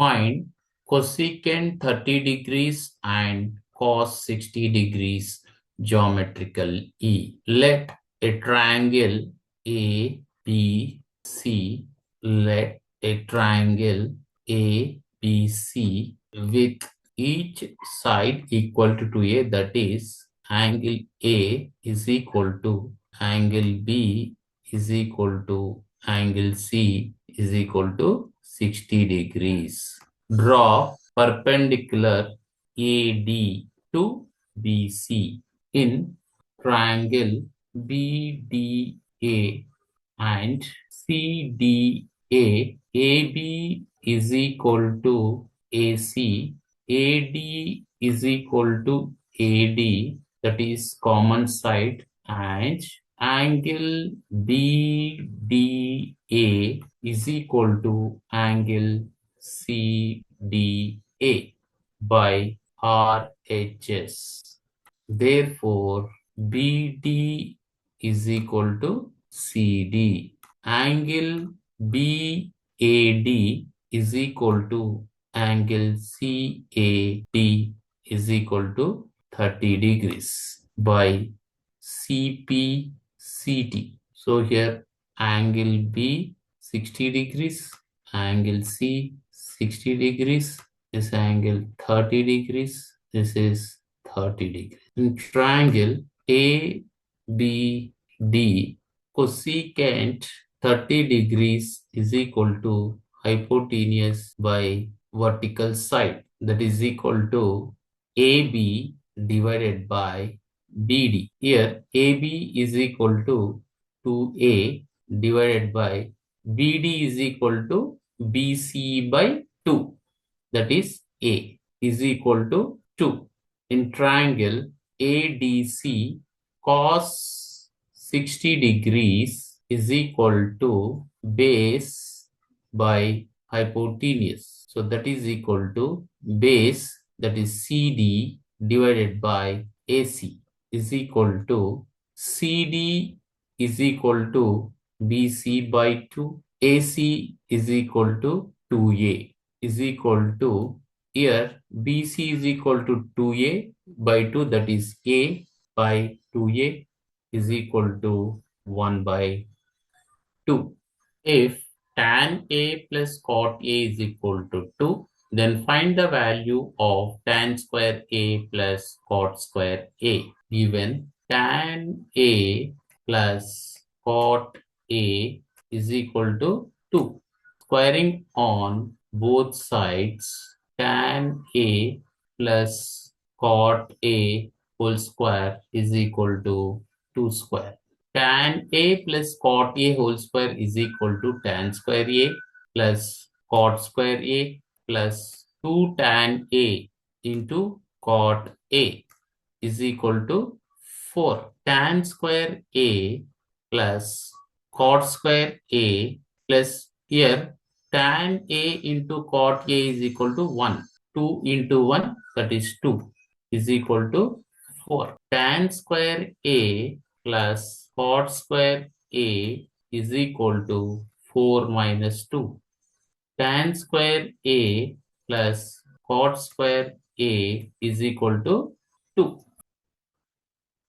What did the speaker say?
Find cosecant 30 degrees and cos 60 degrees geometrical E. Let a triangle ABC, let a triangle ABC with each side equal to A, that is angle A is equal to angle B is equal to angle C is equal to 60 degrees. Draw perpendicular AD to BC in triangle BDA and CDA. AB is equal to AC, AD is equal to AD, that is common side, and angle BDA is equal to angle CDA by RHS. Therefore, BD is equal to CD. Angle BAD is equal to angle CAD is equal to 30 degrees by CPCT. So here angle B 60 degrees, angle C 60 degrees, this angle 30 degrees, this is 30 degrees. In triangle ABD, cosecant 30 degrees is equal to hypotenuse by vertical side, that is equal to AB divided by BD. Here AB is equal to 2A divided by BD is equal to BC by 2, that is A is equal to 2. In triangle ADC, cos 60 degrees is equal to base by hypotenuse. So that is equal to base, that is CD divided by AC is equal to CD is equal to BC by 2. AC is equal to 2A is equal to, here BC is equal to 2A by 2, that is A by 2A is equal to 1 by 2. If tan A plus cot A is equal to 2, then find the value of tan square A plus cot square A. Given tan A plus cot A is equal to 2. Squaring on both sides, tan A plus cot A whole square is equal to 2 square. Tan A plus cot A whole square is equal to tan square A plus cot square A plus 2 tan A into cot A is equal to 4. Tan square A plus cot square A plus, here tan A into cot A is equal to 1. 2 into 1, that is 2, is equal to 4. Tan square A plus cot square A is equal to 4 minus 2. Tan square A plus cot square A is equal to 2.